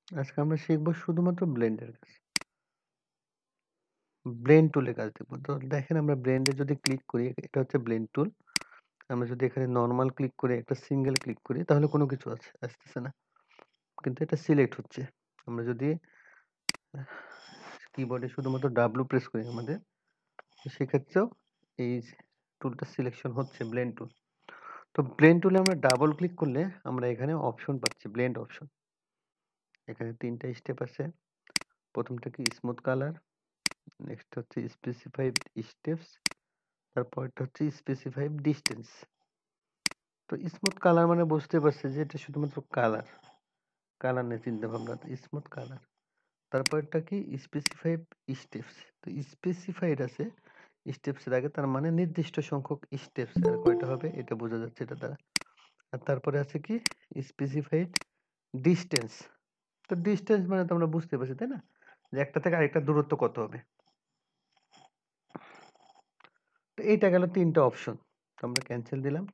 আজকে আমরা শিখব শুধুমাত্র ব্লেন্ডের কাজ। ব্লেন্ড টুলের কাজ দেখব। তো দেখেন আমরা ব্লেন্ডে যদি ক্লিক করি, এটা হচ্ছে ব্লেন্ড টুল। আমরা যদি এখানে নরমাল ক্লিক করে একটা সিঙ্গেল ক্লিক করি তাহলে কোনো কিছু আসতেছে না। কিন্তু এটা সিলেক্ট হচ্ছে। আমরা যদি কিবোর্ডে শুধুমাত্র W প্রেস করি আমাদের, সেক্ষেত্রেও এই টুলটা সিলেকশন হচ্ছে ব্লেন্ড টুল। তো ব্লেন্ড টুলে আমরা ডাবল ক্লিক করলে আমরা এখানে অপশন পাচ্ছি, ব্লেন্ড অপশন। এখানে ৩ টা স্টেপ আছে। প্রথমটা কি স্মুথ কালার, নেক্সট হচ্ছে স্পেসিফাইড স্টেপস, তারপরটা হচ্ছে স্পেসিফাইড ডিসটেন্স। তো স্মুথ কালার মানে বুঝতে পারছি যে এটা শুধুমাত্র কালার, কালার নিয়ে চিন্তা ভাবনা, স্মুথ কালার। তারপরটা কি স্পেসিফাইড স্টেপস। তো স্পেসিফাইড আছে স্টেপসের আগে, তার মানে নির্দিষ্ট সংখ্যক স্টেপস আর কয়টা হবে এটা বোঝা যাচ্ছে এটা দ্বারা। আর তারপরে আছে কি স্পেসিফাইড ডিসটেন্স। তো ডিসটেন্স মানে তো আমরা বুঝতে পারছি তাই না, যে একটা থেকে আরেকটা দূরত্ব কত হবে। তো এইটা গেল ৩টা অপশন। তো আমরা ক্যান্সেল দিলাম।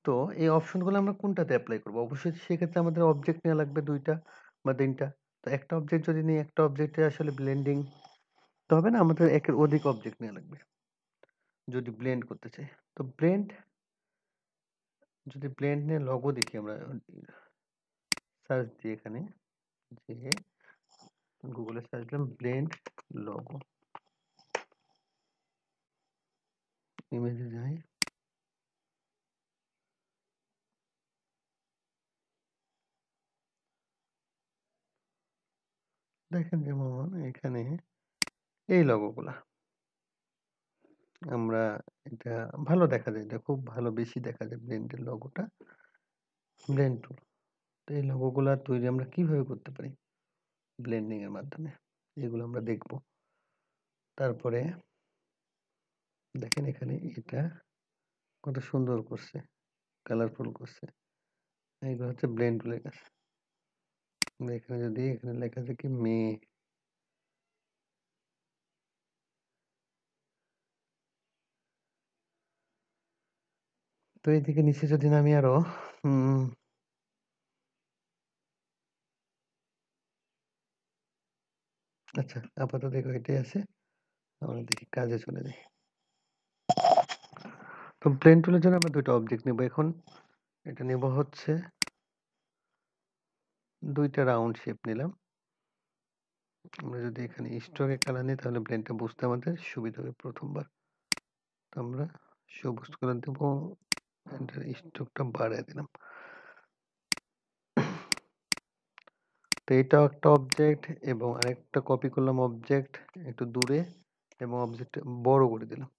তো এই অপশনগুলো আমরা কোনটাতে এপ্লাই করব? অবশ্যই সেক্ষেত্রে আমাদের অবজেক্ট নেওয়া লাগবে ২ টা বা ৩ টা। তো একটা অবজেক্ট যদি নিই, একটা অবজেক্টে আসলে ব্লেন্ডিং তো হবে না, আমাদের একের অধিক অবজেক্ট নেওয়া লাগবে যদি ব্লেন্ড করতে চাই। তো যদি ব্লেন্ড নিয়ে লগো দেখি আমরা সার্চ দিই এখানে, যে গুগলে সার্চ দিলাম ব্লেন্ড লগো, ইমেজে যাই। দেখেন যেমন এখানে এই লগোগুলা আমরা, এটা ভালো দেখা যায়, এটা খুব ভালো বেশি দেখা যায় ব্লেন্ডের লগোটা, ব্লেন্ড টুল। তো এই লগোগুলা তৈরি আমরা কিভাবে করতে পারি ব্লেন্ডিং এর মাধ্যমে, এগুলো আমরা দেখব। তারপরে দেখেন এখানে এটা কত সুন্দর করছে, কালারফুল করছে। এইগুলো হচ্ছে ব্লেন্ড টুলের কাজ। আমরা এখানে যদি এখানে লেখা আছে কি মেয়ে, তো এইদিকে নিচে যদি নামি আরো আচ্ছা আপাতত দেখো এটাই আছে, আমরা দেখি কাজে চলে যাই। তো ব্লেন্ড টুলের জন্য আমরা 2টা অবজেক্ট নেব এখন। এটা নেব হচ্ছে 2টা রাউন্ড শেপ নিলাম। আমরা যদি এখানে স্ট্রোকে কালার নিই তাহলে ব্লেন্ডটা বুঝতে আমাদের সুবিধা হবে প্রথমবার। তো আমরা সবুজ কালার দেব, এটার স্ট্রোকটা বাড়ায় দিলাম। তো এটাও একটা অবজেক্ট এবং আরেকটা কপি করলাম অবজেক্ট একটু দূরে এবং অবজেক্ট বড় করে দিলাম।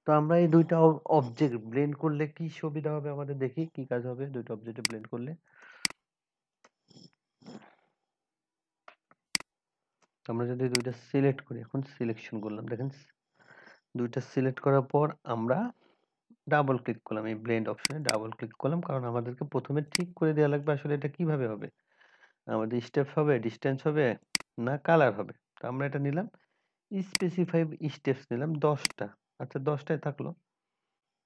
তো আমরা এই 2টা অবজেক্ট ব্লেন্ড করলে কি সুবিধা হবে আমাদের, দেখি কি কাজ হবে 2টা অবজেক্টে ব্লেন্ড করলে। আমরা যদি 2টা সিলেক্ট করি, এখন সিলেকশন করলাম, দেখেন 2টা সিলেক্ট করার পর আমরা ডাবল ক্লিক করলাম, এই ব্লেন্ড অপশনে ডাবল ক্লিক করলাম, কারণ আমাদেরকে প্রথমে ঠিক করে দেওয়া লাগবে আসলে এটা কিভাবে হবে, আমাদের স্টেপ হবে, ডিস্টেন্স হবে, না কালার হবে। তো আমরা এটা নিলাম স্পেসিফাই স্টেপস নিলাম 10টা। আচ্ছা 10টায় থাকলো।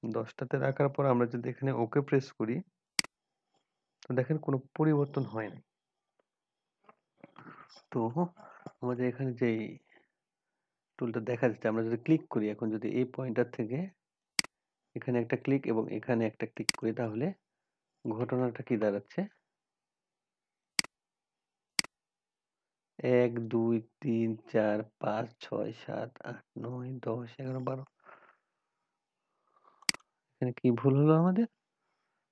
10টাতে রাখার পর আমরা যদি এখানে ওকে প্রেস করি, তো দেখেন কোনো পরিবর্তন হয় না। তো আমাদের এখানে যে টুলটা দেখা যাচ্ছে, আমরা যদি ক্লিক করি, এখন যদি এই পয়েন্টার থেকে এখানে একটা ক্লিক এবং এখানে একটা ক্লিক করি, তাহলে ঘটনাটা কি দাঁড়াচ্ছে, 1 2 3 4 5 6 7 8 9 10 11 12। এখানে কি ভুল হলো আমাদের?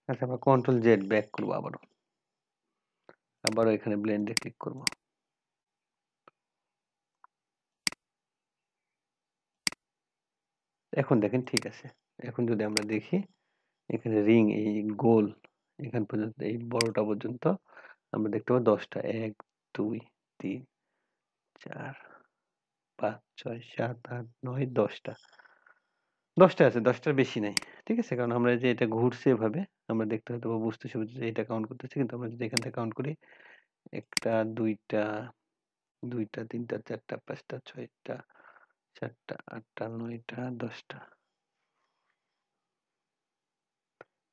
আচ্ছা আমরা কন্ট্রোল জেড ব্যাক করবো, আবারও এখানে ব্লেন্ডে ক্লিক করব। এখন দেখেন ঠিক আছে। এখন যদি আমরা দেখি এখানে রিং, এই গোল এখান পর্যন্ত, এই বড়টা পর্যন্ত আমরা দেখতে পাবো 10টা, 1 2 3 4 5 6 7 8 9 10টা। 10টা আছে, 10টার বেশি নাই। ঠিক আছে? কারণ আমরা যে এটা ঘুরছে এভাবে আমরা দেখতে হয়তো বা বুঝতে সুবিধা যে এটা কাউন্ট করতেছি। কিন্তু আমরা যদি এখান থেকে কাউন্ট করি 1টা 2টা 2টা 3টা 4টা 5টা 6টা 7টা 8টা 9টা 10টা।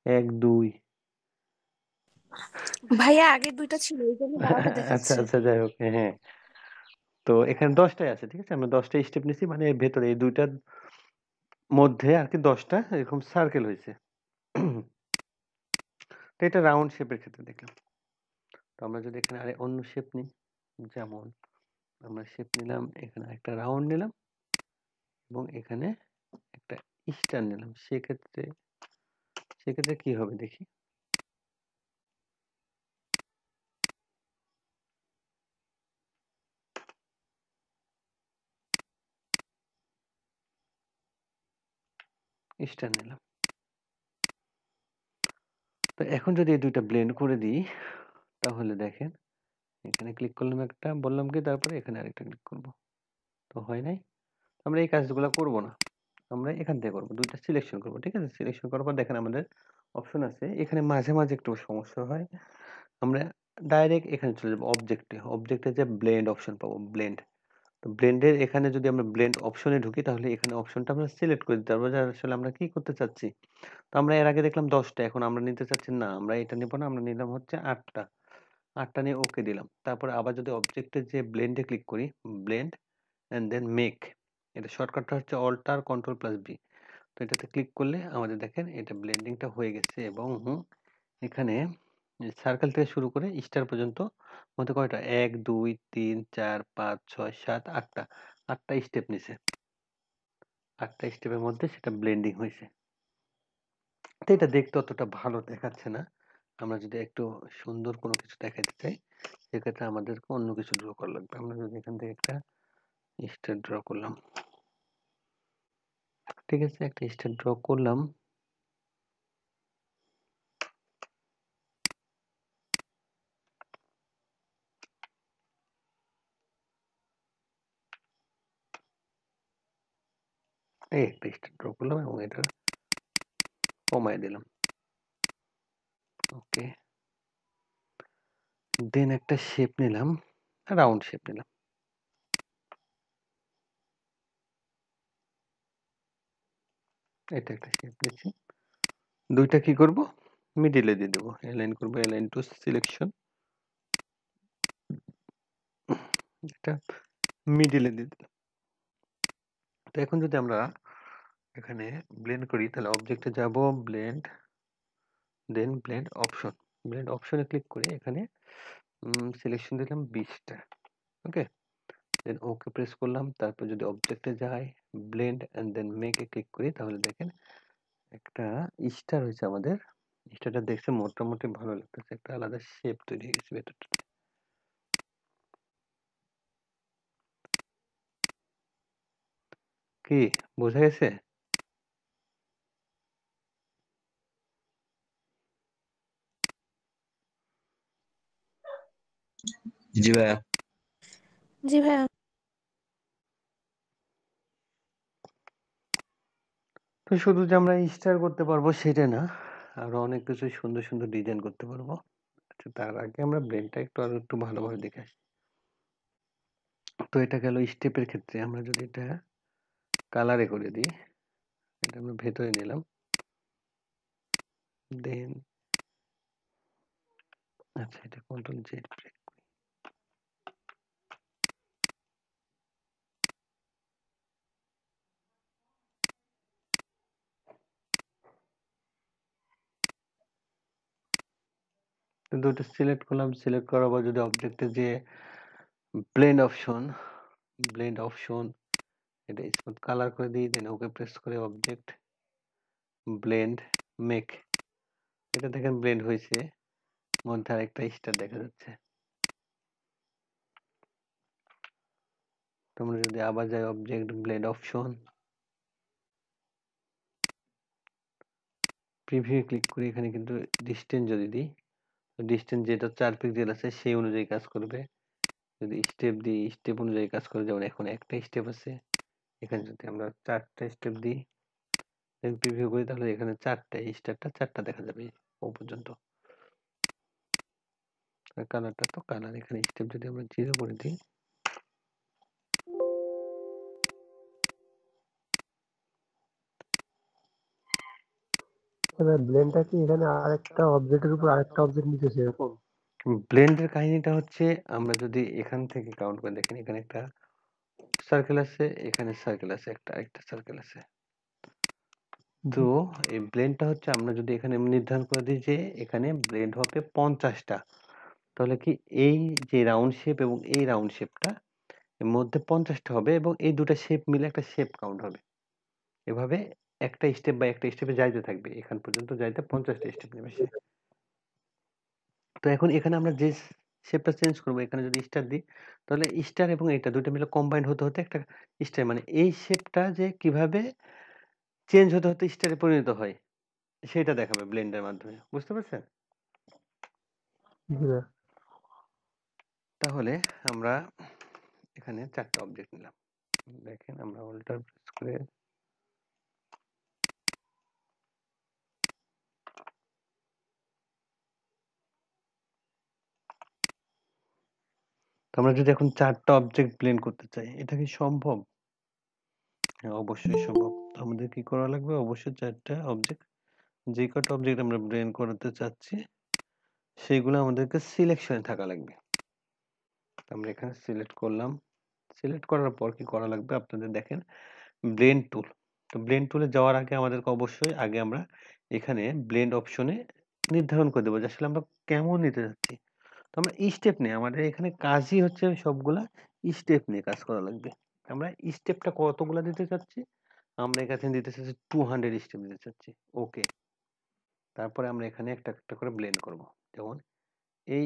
1 2 ভাইয়া আগে ২ টা ছিল এইজন্য বাড়াতে আচ্ছা, দেখাচ্ছে। আচ্ছা যাই হোক। হ্যাঁ। তো এখানে ১০ টাই আছে। ঠিক আছে? আমরা ১০ টা স্টেপ নিছি মানে এর ভেতরে এই ২ টার মধ্যে আরকি ১০ টা এরকম সার্কেল হইছে। তো এটা রাউন্ড শেপের ক্ষেত্রে দেখলাম। তো আমরা যদি এখানে অন্য শেপ নিই, যেমন আমরা শেপ নিলাম, এখানে একটা রাউন্ড নিলাম এবং এখানে একটা স্টার নিলাম। সেক্ষেত্রে কি হবে দেখি? স্টার নিলাম। তো এখন যদি এই ২ টা ব্লেন্ড করে দিই, তাহলে দেখেন এখানে ক্লিক করলাম একটা, বললাম কি তারপরে এখানে আরেকটা ক্লিক করব। তো হয় নাই? আমরা এই কাজগুলা করব না। আমরা এখান থেকে করব। ২ টা সিলেকশন করব। ঠিক আছে? সিলেকশন করার পর দেখেন আমাদের অপশন আছে। এখানে মাঝে, মাঝে একটু সমস্যা হয়। আমরা ডাইরেক্ট এখানে চলে যাব অবজেক্টে। অবজেক্টে যেয়ে ব্লেন্ড অপশন পাবো। ব্লেন্ড। তো ব্লেন্ডের এখানে যদি আমরা ব্লেন্ড অপশনে ঢুকি তাহলে এখানে অপশনটা আমরা সিলেক্ট করে দিতে পারবো যে আসলে আমরা কি করতে চাচ্ছি। তো আমরা এর আগে দেখলাম ১০ টা, এখন আমরা নিতে চাচ্ছি না। আমরা এটা নিব না। আমরা নিলাম হচ্ছে ৮ টা। ৮ টা নিয়ে ওকে দিলাম। তারপরে আবার যদি অবজেক্টে যেয়ে ব্লেন্ড এ ক্লিক করি, ব্লেন্ড অ্যান্ড দেন মেক। এটা শর্টকাটটা হচ্ছে অল্টার কন্ট্রোল প্লাস বি। তো এটাতে ক্লিক করলে আমাদের দেখেন এটা ব্লেন্ডিংটা হয়ে গেছে এবং এখানে সার্কেল থেকে শুরু করে স্টার পর্যন্ত মধ্যে কয়টা? ১, ২, ৩, ৪, ৫, ৬, ৭, ৮ টা। ৮ টা স্টেপ নিছে। ৮ টা স্টেপের মধ্যে সেটা ব্লেন্ডিং হইছে। তো এটা দেখতে অতটা ভালো দেখাচ্ছে না। আমরা যদি একটু সুন্দর কোনো কিছু দেখাইতে চাই, সেক্ষেত্রে আমাদেরকে অন্য কিছু ড্র করা লাগবে। আমরা যদি এখান থেকে একটা স্টার ড্র করলাম। ঠিক আছে? একটা স্টার ড্র করলাম। এই একটা স্টার ড্র করলাম এবং এটা কমায় দিলাম। ওকে। দেন একটা শেপ নিলাম, রাউন্ড শেপ নিলাম। এটা একটা শেপ নিচ্ছি। ২ টা কি করব? মিডল এ দিয়ে দেব। এলাইন করব, এলাইন টু সিলেকশন। এটা মিডল এ দিয়ে দিলাম। তো এখন যদি আমরা এখানে ব্লেন্ড করি তাহলে অবজেক্টে যাব, ব্লেন্ড, দেন ব্লেন্ড অপশন। ব্লেন্ড অপশনে ক্লিক করে এখানে সিলেকশন দিলাম ২০ টা। ওকে? দেন ওকে প্রেস করলাম। তারপর যদি অবজেক্টে যাই, blend and then make a click করি তাহলে দেখেন একটা স্টার হইছে আমাদের। স্টারটা দেখতে মোটামুটি ভালো লাগতেছে। একটা আলাদা শেপ তৈরি হয়ে গেছে ভেতরটাতে। কি বোঝা গেছে? জি ভাইয়া। জি ভাইয়া। তো শুধু যে আমরা স্টার করতে পারবো সেটা না। আরো অনেক কিছু সুন্দর, সুন্দর ডিজাইন করতে পারবো। আচ্ছা তার আগে আমরা ব্লেন্ডটা আরো একটু ভালোভাবে দেখে আসি। তো এটা গেল স্টেপের ক্ষেত্রে। আমরা যদি এটা কালারে করে দিই, এটা আমরা ভেতরে নিলাম। দেন আচ্ছা এটা কন্ট্রোল জেড ব্রেক করি। তো ২ টা সিলেক্ট করলাম। সিলেক্ট করার পর যদি অবজেক্টে যেয়ে ব্লেন্ড অপশন, ব্লেন্ড অপশন এটা স্মুথ কালার করে দিই। দেন ওকে প্রেস করে অবজেক্ট, ব্লেন্ড, মেক। এটা দেখেন ব্লেন্ড হইছে। মধ্যে আরেকটা স্টার দেখা যাচ্ছে। তোমরা যদি আবার যাই object, blend option, preview click করি, এখানে কিন্তু ডিসটেন্স যদি দিই, ডিসটেন্স যেটা ৪ পিক্সেল আছে সেই অনুযায়ী কাজ করবে। যদি স্টেপ দিই, স্টেপ অনুযায়ী কাজ করে। যেমন এখন একটা স্টেপ আছে। এখানে যদি আমরা ৪ টা স্টেপ দিই, দেন প্রিভিউ করি তাহলে এখানে ৪ টা স্টারটা ৪ টা দেখা যাবে ও পর্যন্ত। আর কালারটা তো কালার এখানে স্টেপ যদি আমরা 0 করে দিই, এবার ব্লেন্ডটা কি এখানে আরেকটা অবজেক্টের উপর আরেকটা অবজেক্ট নিতেছে এরকম? ব্লেন্ডের কাহিনীটা হচ্ছে আমরা যদি এখান থেকে কাউন্ট করে দেখেন এখানে একটা সার্কেল আছে, এখানে সার্কেল আছে, আরেকটা সার্কেল আছে। তো এই ব্লেন্ডটা হচ্ছে আমরা যদি এখানে নির্ধারণ করে দিই যে এখানে ব্লেন্ড হবে 50 টা। তাহলে কি এই যে রাউন্ড শেপ এবং এই রাউন্ড শেপটা এর মধ্যে 50 টা হবে এবং এই ২ টা শেপ মিলে একটা শেপ কাউন্ট হবে। এভাবে একটা স্টেপ বাই একটা স্টেপে যাইতে থাকবে। এখান পর্যন্ত যাইতে 50 টা স্টেপ নেবে সে। তো এখন এখানে আমরা যে শেপটা চেঞ্জ করব এখানে যদি স্টার দিই তাহলে স্টার এবং এটা ২ টা মিলে কম্বাইন্ড হতে একটা স্টার মানে এই শেপটা যে কিভাবে চেঞ্জ হতে স্টারে পরিণত হয় সেটা দেখাবে ব্লেন্ডের মাধ্যমে। বুঝতে পারছেন? জি ভাইয়া। তাহলে আমরা এখানে ৪ টা অবজেক্ট নিলাম। দেখেন আমরা অল্টার প্রেস করে তো আমরা যদি এখন ৪ টা অবজেক্ট ব্লেন্ড করতে চাই, এটা কি সম্ভব? হ্যাঁ, অবশ্যই সম্ভব। তো আমাদের কি করা লাগবে? অবশ্যই ৪ টা অবজেক্ট যে কটা অবজেক্ট আমরা ব্লেন্ড করাতে চাচ্ছি সেগুলো আমাদেরকে সিলেকশনে থাকা লাগবে। আমরা এখানে সিলেক্ট করলাম। সিলেক্ট করার পর কি করা লাগবে আপনাদের দেখেন ব্লেন্ড টুল। তো ব্লেন্ড টুলে যাওয়ার আগে আমাদেরকে অবশ্যই আগে আমরা এখানে ব্লেন্ড অপশনে নির্ধারণ করে দেব যে আসলে আমরা কেমন নিতে যাচ্ছি। তো আমরা স্টেপ নিয়ে আমাদের এখানে কাজই হচ্ছে সবগুলা স্টেপ নিয়ে কাজ করা লাগবে। আমরা স্টেপটা কতগুলা দিতে চাচ্ছি? আমরা এখানে দিতে চাচ্ছি 200 স্টেপ দিতে চাচ্ছি। ওকে। তারপরে আমরা এখানে একটা করে ব্লেন্ড করব। যেমন এই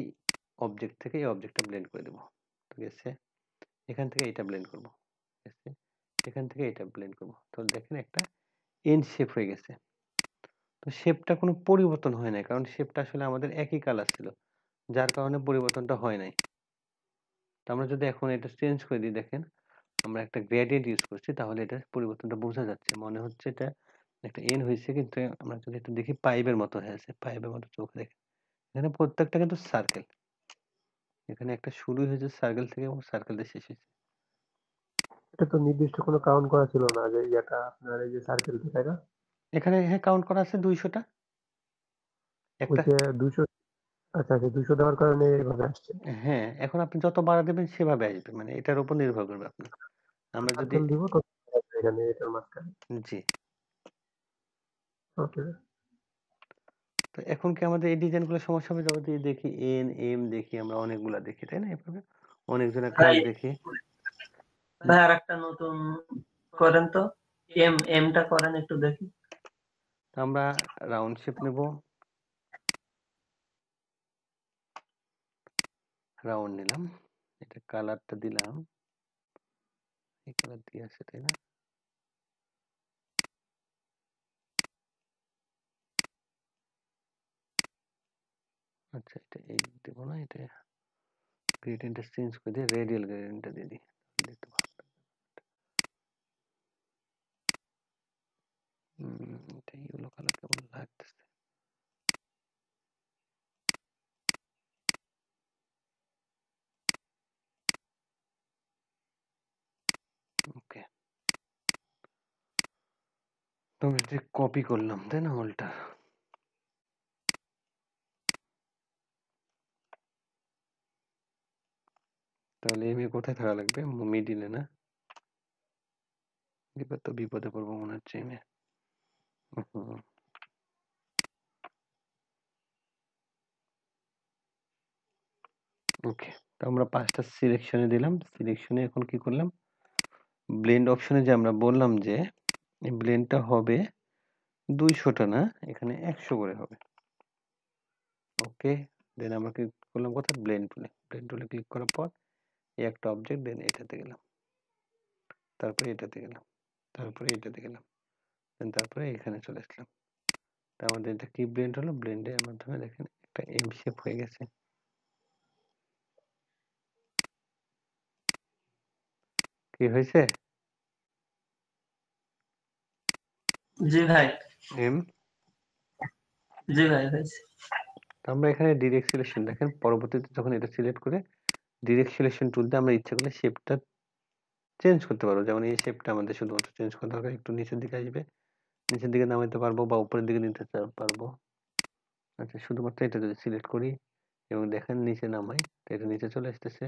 অবজেক্ট থেকে এই অবজেক্টটা ব্লেন্ড করে দেব। ঠিক আছে? এখান থেকে এটা ব্লেন্ড করব। ঠিক আছে? এখান থেকে এটা ব্লেন্ড করব। তো দেখেন একটা এন্ড শেপ হয়ে গেছে। তো শেপটা কোনো পরিবর্তন হয় নাই। কারণ শেপটা আসলে আমাদের একই কালার ছিল। যার কারণে পরিবর্তনটা হয় নাই। তো আমরা যদি এখন এটা চেঞ্জ করে দিই দেখেন, আমরা একটা গ্রেডিয়েন্ট ইউজ করছি তাহলে এটার পরিবর্তনটা বোঝা যাচ্ছে। মনে হচ্ছে এটা একটা এন হইছে কিন্তু আমরা যদি একটু দেখি পাইপের মতো হয়ে আছে। পাইপের মতো চোখ দেখেন। এখানে প্রত্যেকটা কিন্তু সার্কেল। এখানে একটা শুরু হয়েছে সার্কেল থেকে এবং সার্কেল দিয়ে শেষ হয়েছে। এটা তো নির্দিষ্ট কোনো কাউন্ট করা ছিল না যে ইয়াটা আপনার এই যে সার্কেলটা, তাই না? এখানে হ্যাঁ কাউন্ট করা আছে ২০০ টা। ওই একটা যে 200। আচ্ছা, আচ্ছা, 200 দেওয়ার কারণে এভাবে আসছে। হ্যাঁ, এখন আপনি যত বাড়া দিবেন সেভাবে আসবে। মানে এটার উপর নির্ভর করবে আপনার। আমরা যদি সার্কেল দিব তত আসবে এখানে এটার মাঝখানে। জি। ওকে। তো এখন কি আমাদের এই ডিজাইনগুলো সমস্যা হবে? যদি দেখি এন, এম দেখি আমরা অনেকগুলা দেখি, তাই না? এভাবে অনেকজনের কাজ ভাই দেখি। ভাই আরেকটা নতুন করেন তো। এমটা করেন একটু দেখি। আমরা রাউন্ড শেপ নেব। রাউন্ড নিলাম। এটা কালারটা দিলাম। এই কালার দিয়ে আছে, তাই না? আচ্ছা এটা এই দেব না, এটা গ্রেডিয়েন্টটা চেঞ্জ করে দিয়ে রেডিয়াল গ্রেডিয়েন্টটা দিয়ে দিই। দেখতে ভালো লাগবে। এটা ইয়েলো কালার কেমন লাগতেছে। ওকে। তো আমি এটা কপি করলাম, তাই না? অলটা। তাহলে এম এ কোথায় থাকা লাগবে? মিডিলে না? এবার তো বিপদে পড়বো মনে হচ্ছে এম এ। হুম। ওকে। তো আমরা ৫ টা সিলেকশনে দিলাম। সিলেকশনে এখন কি করলাম? ব্লেন্ড অপশনে যে আমরা বললাম যে এই ব্লেন্ডটা হবে ২০০ টা না, এখানে ১০০ করে হবে। ওকে। দেন আমরা ক্লিক করলাম কোথায়? ব্লেন্ড টুলে। ব্লেন্ড টুলে ক্লিক করার পর এই একটা অবজেক্ট দেন এটাতে গেলাম। তারপরে এটাতে গেলাম। তারপরে এটাতে গেলাম। দেন তারপরে এখানে চলে আসলাম। তো আমাদের এটা কি ব্লেন্ড হলো? ব্লেন্ডের মাধ্যমে দেখেন একটা এম শেপ হয়ে গেছে। কি হয়েছে? জি ভাই। এম। জি ভাই হয়েছে। তো আমরা এখানে ডিরেক্ট সিলেকশন দেখেন পরবর্তীতে যখন এটা সিলেক্ট করে ডিরেক্ট সিলেকশন টুল দিয়ে আমরা ইচ্ছা করলে শেপটা চেঞ্জ করতে পারবো। যেমন এই শেপটা আমাদের শুধুমাত্র চেঞ্জ করা দরকার। একটু নিচের দিকে আসবে। নিচের দিকে নামাইতে পারবো বা উপরের দিকে নিতে পারবো। আচ্ছা শুধুমাত্র এটা যদি সিলেক্ট করি, এবং দেখেন নিচে নামাই, তো এটা নিচে চলে আসতেছে।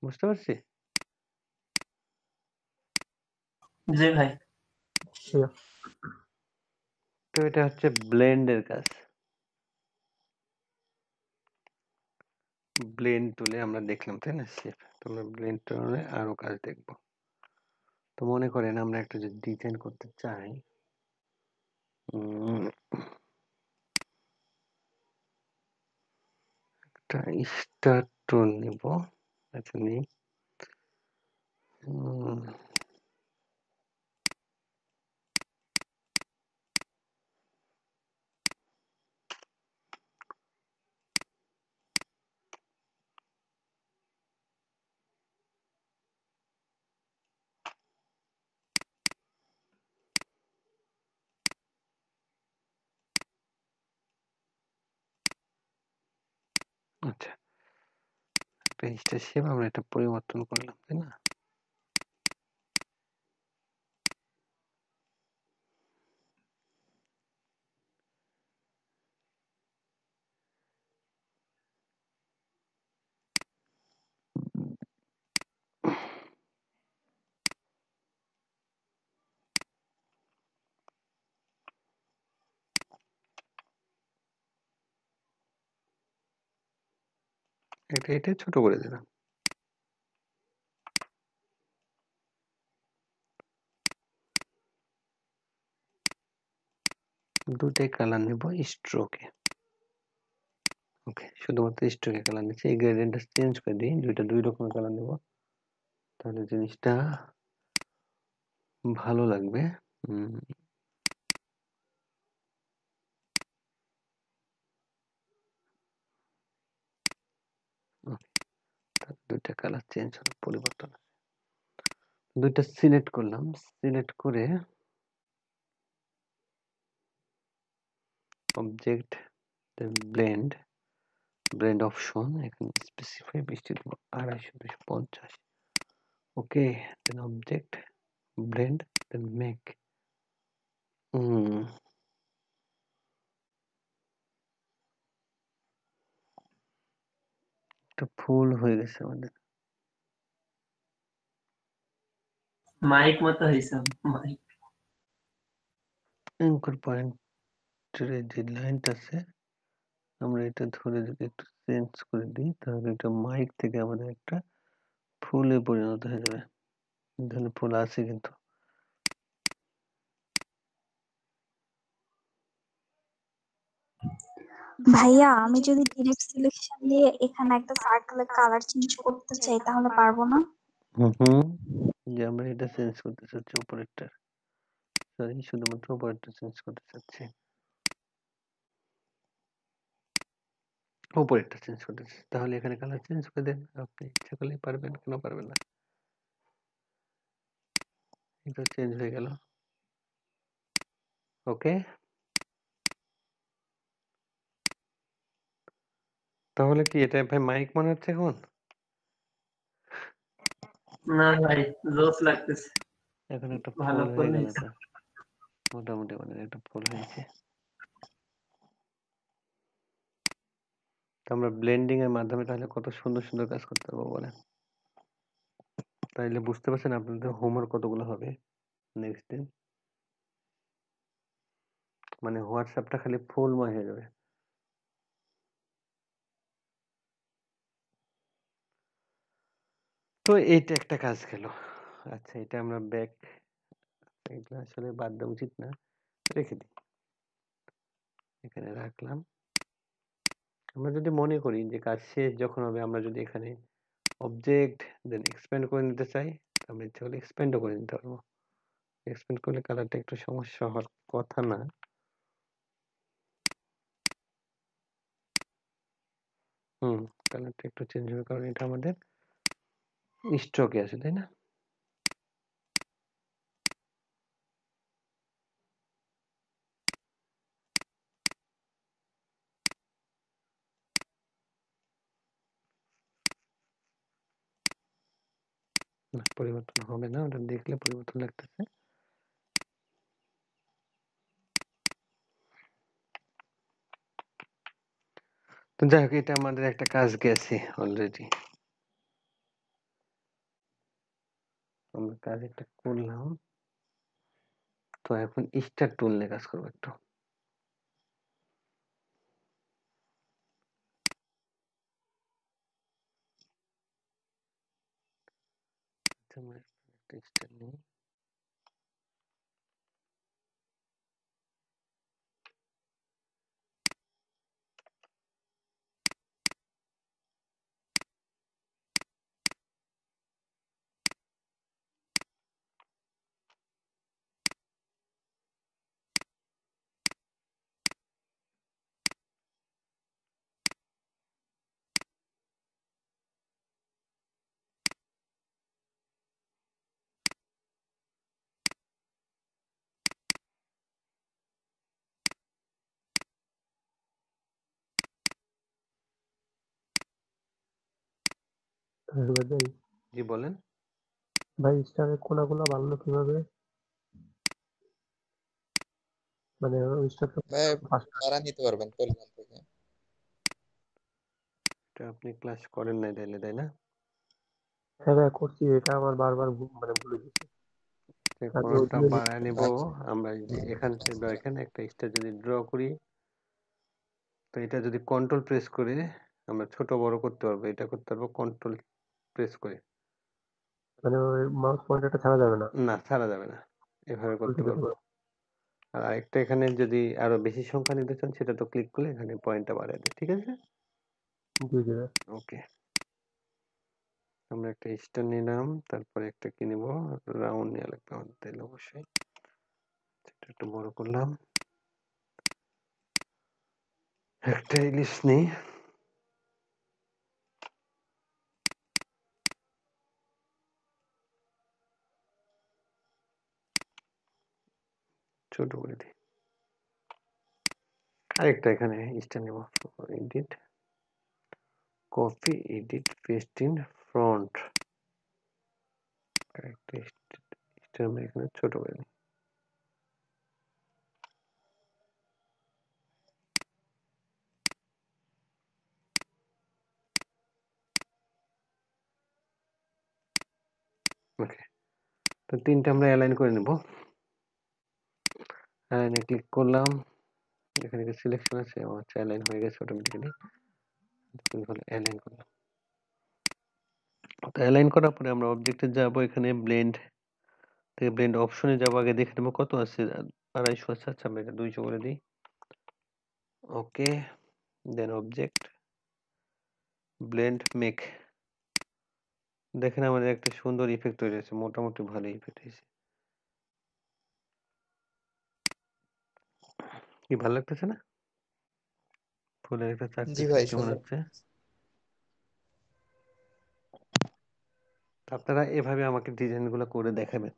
বুঝতে পারছি? জি ভাই। Yeah. তো এটা হচ্ছে ব্লেন্ডের কাজ। ব্লেন্ড টুলে আমরা দেখলাম, তাই না? শেপ। তো আমরা ব্লেন্ড টুলে আরো কাজ দেখব। তো মনে করেন আমরা একটা যদি ডিজাইন করতে চাই, একটা স্টার টুল নিব। আচ্ছা নিই। আচ্ছা, একটা স্টার শেপ আমরা এটা পরিবর্তন করলাম, তাই না? এটা ছোট করে দিলাম। দুটাই কালার নেব স্ট্রোকে। ওকে, শুধুমাত্র স্ট্রোকে কালার নিচ্ছি। এই গ্রেডিয়েন্টটা চেঞ্জ করে দিই, দুইটা দুই রকমের কালার নেব, তাহলে জিনিসটা ভালো লাগবে। দুইটা কালার চেঞ্জ হলো, পরিবর্তন। দুইটা সিলেক্ট করলাম, সিলেক্ট করে অবজেক্ট ব্লেন্ড, ব্লেন্ড অপশন, এখানে স্পেসিফাই বৃষ্টি দেবো 250 okay, then object blend, then make. একটা ফুল হয়ে গেছে আমাদের। মাইক মতো হয়েছে মাইক। অ্যাঙ্কর পয়েন্টের যে লাইনটা আছে, আমরা এটা ধরে যদি একটু চেঞ্জ করে দিই, তাহলে এটা মাইক থেকে আমাদের একটা ফুলে পরিণত হয়ে যাবে। এখানে ফুল আছে কিন্তু। ভাইয়া আমি যদি ডিরেক্ট সিলেকশন দিয়ে এখানে একটা সার্কেলের কালার চেঞ্জ করতে চাই তাহলে পারবো না? যে আমরা এটা চেঞ্জ করতে চাচ্ছি, উপরেরটা, সরি শুধুমাত্র উপরেরটা চেঞ্জ করতে চাচ্ছি, উপরেরটা চেঞ্জ করতে চাচ্ছি। তাহলে এখানে কালার চেঞ্জ করে দেন, আপনি ইচ্ছা করলেই পারবেন, কেন পারবেন না? এটা চেঞ্জ হয়ে গেল। ওকে, তাহলে কি এটা ভাই মাইক মনে হচ্ছে এখন? না ভাই, জোস লাগতেছে। এখন একটা ভালো ফুল হয়ে ফুল গেল, হয়েছে। এটা মোটামুটি মানে একটা ফুল হয়েছে। তো আমরা ব্লেন্ডিং এর মাধ্যমে তাহলে কত সুন্দর সুন্দর কাজ করতে পারবো বলেন? তাইলে বুঝতে পারছেন আপনাদের হোমওয়ার্ক কতগুলো হবে নেক্সট দিন। মানে হোয়াটসঅ্যাপটা খালি ফুলময় হয়ে যাবে। তো এইটা একটা কাজ গেল। আচ্ছা, এটা আমরা ব্যাক, এগুলো আসলে বাদ দেওয়া উচিত না, রেখে দিই, এখানে রাখলাম। আমরা যদি মনে করি যে কাজ শেষ যখন হবে, আমরা যদি এখানে অবজেক্ট দেন এক্সপ্যান্ড করে নিতে চাই, আমরা ইচ্ছা করলে এক্সপ্যান্ডও করে নিতে পারবো। এক্সপ্যান্ড করলে কালারটা একটু সমস্যা হওয়ার কথা না। কালারটা একটু চেঞ্জ হবে, কারণ এটা আমাদের স্ট্রোকে আছে, তাই না? না, পরিবর্তন হবে না, ওটা দেখলে পরিবর্তন লাগতেছে। তো যাই হোক, এটা আমাদের একটা কাজ গেছে অলরেডি। আমরা কাজ একটা করলাম। তো এখন স্টার টুল নিয়ে কাজ করবো একটু। আমরা একটা স্টার নিই। জুবাইর ভাই, জি বলেন। ভাই স্টারের কোনাগুলো বানানো কিভাবে? মানে ওই স্টারটা ভাই পাঁচটা। তারা নিতে পারবেন পলিগন থেকে। এটা আপনি ক্লাস করেন নাই তাইলে, তাই না? হ্যাঁ ভাই করছি, এটা আমার বারবার মানে ভুলে গেছি। আমি ওই কোনটা জন্য বাড়ায় নিব? আচ্ছা, আমরা এই যে এখান থেকে দেখেন একটা স্টার যদি ড্র করি, তো এটা যদি কন্ট্রোল প্রেস করে আমরা ছোট বড় করতে পারবো। এটা করতে পারবো কন্ট্রোল প্রেস করে। মানে ওই মাউস পয়েন্টারটা ছাড়া যাবে না। না, ছাড়া যাবে না, এভাবে করতে উল্টে পারবো। আর আরেকটা, এখানে যদি আরো বেশি সংখ্যা নিতে চান সেটা তো ক্লিক করলে এখানে পয়েন্টটা বাড়ায় দেয়। ঠিক আছে, জি জি ভাই। ওকে। আমরা একটা স্টার নিলাম, তারপরে একটা কি নিব, রাউন্ড নেওয়া লাগবে আমাদের, তাইলে অবশ্যই সেটা একটু বড় করলাম। একটা ইলিশ নেই, ছোট করে দিই। আরেকটা এখানে স্টার নেব, edit, copy, edit, paste in front. একটা স্টার আমরা এখানে ছোট করে দিই। ওকে, তো তিনটা আমরা অ্যালাইন করে নেব। অ্যালাইনে ক্লিক করলাম, এখানে সিলেকশন আছে, আমার অ্যালাইন হয়ে গেছে অটোমেটিক্যালি। অ্যালাইন করলাম। তো অ্যালাইন করার পরে আমরা অবজেক্টে যাব, এখানে ব্লেন্ড থেকে ব্লেন্ড অপশনে যাব। আগে দেখে নেবো কত আছে, 250 আছে। আচ্ছা, আমরা এটা 200 করে দিই। ওকে, দেন অবজেক্ট, ব্লেন্ড, মেক। দেখেন আমাদের একটা সুন্দর ইফেক্ট তৈরি হয়েছে, মোটামুটি ভালো ইফেক্ট হয়েছে। কি ভালো লাগতেছে না? ফুলের একটা জি চাকরিটা ভাই কেমন সুন্দর। হচ্ছে? আপনারা এভাবে আমাকে ডিজাইনগুলো করে দেখাবেন।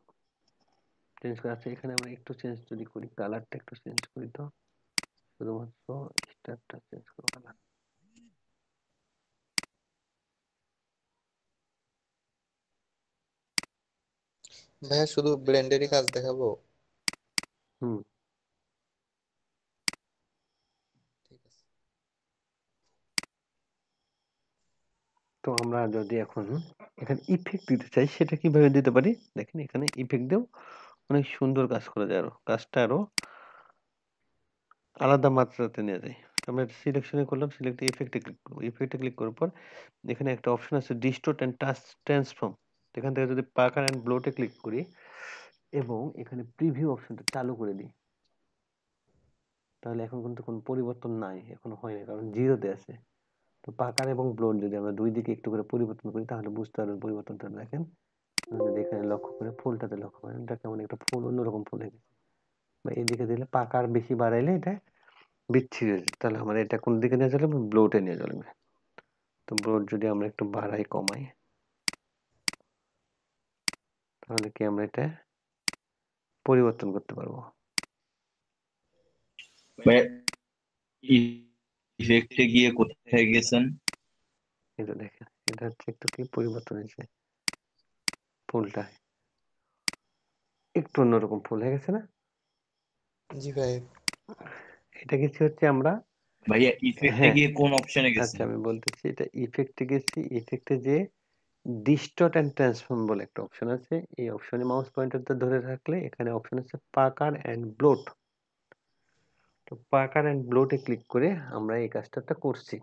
চেঞ্জ করা আছে, এখানে আমরা একটু চেঞ্জ যদি করি, কালারটা একটু চেঞ্জ করি, তো শুধুমাত্র স্টারটা চেঞ্জ করবো কালার। ভাইয়া শুধু ব্লেন্ডেরই কাজ দেখাবো? হুম, ঠিক আছে। তো আমরা যদি এখন এখানে ইফেক্ট দিতে চাই, সেটা কিভাবে দিতে পারি? দেখেন এখানে ইফেক্ট দিয়েও অনেক সুন্দর কাজ করা যায়, আরো কাজটা আরো আলাদা মাত্রাতে নিয়ে যায়। আমরা সিলেকশনে করলাম, সিলেক্ট ইফেক্টে ক্লিক করবো। ইফেক্টে ক্লিক করার পর এখানে একটা অপশন আছে ডিস্টোর্ট এন্ড টাচ ট্রান্সফর্ম। এখান থেকে যদি পাকার এন্ড ব্লোটে ক্লিক করি এবং এখানে প্রিভিউ অপশনটা চালু করে দিই, তাহলে এখন কিন্তু কোনো পরিবর্তন নাই, এখন হয়নি, কারণ জিরোতে আছে। তো পাকার এবং ব্লোট যদি আমরা দুই দিকে একটু করে পরিবর্তন করি, তাহলে বুঝতে পারবেন পরিবর্তনটা। দেখেন যদি এখানে লক্ষ্য করে ফুলটাতে লক্ষ্য করেন, এটা কেমন একটা ফুল, অন্যরকম ফুল হয়ে গেছে। বা এদিকে দিলে পাকার বেশি বাড়াইলে এটা বিচ্ছিরি হয়ে যায়। তাহলে আমার এটা কোন দিকে নিয়ে চলবে? ব্লোটে নিয়ে চলবে। তো ব্লোট যদি আমরা একটু বাড়াই কমাই, তাহলে কি আমরা এটা পরিবর্তন করতে পারবো। ভাই ইফেক্টে গিয়ে কোথায় গেছেন? এটা দেখেন, এটা হচ্ছে একটু কি পরিবর্তন হয়েছে, ফুলটা একটু অন্যরকম ফুল হয়ে গেছে না? জি ভাই। এটা কিছু হচ্ছে আমরা ভাইয়া ইফেক্টে হ্যাঁ গিয়ে কোন অপশনে আচ্ছা গেছেন? আমি বলতেছি, এটা ইফেক্টে গেছি। ইফেক্টে যে ডিস্টর্ট অ্যান্ড ট্রান্সফর্ম বলে একটা অপশন আছে, এই অপশনে মাউস পয়েন্টারটা ধরে রাখলে এখানে অপশন আছে পাকার অ্যান্ড ব্লোট। তো পাকার অ্যান্ড ব্লোটে ক্লিক করে আমরা এই কাজটা করছি।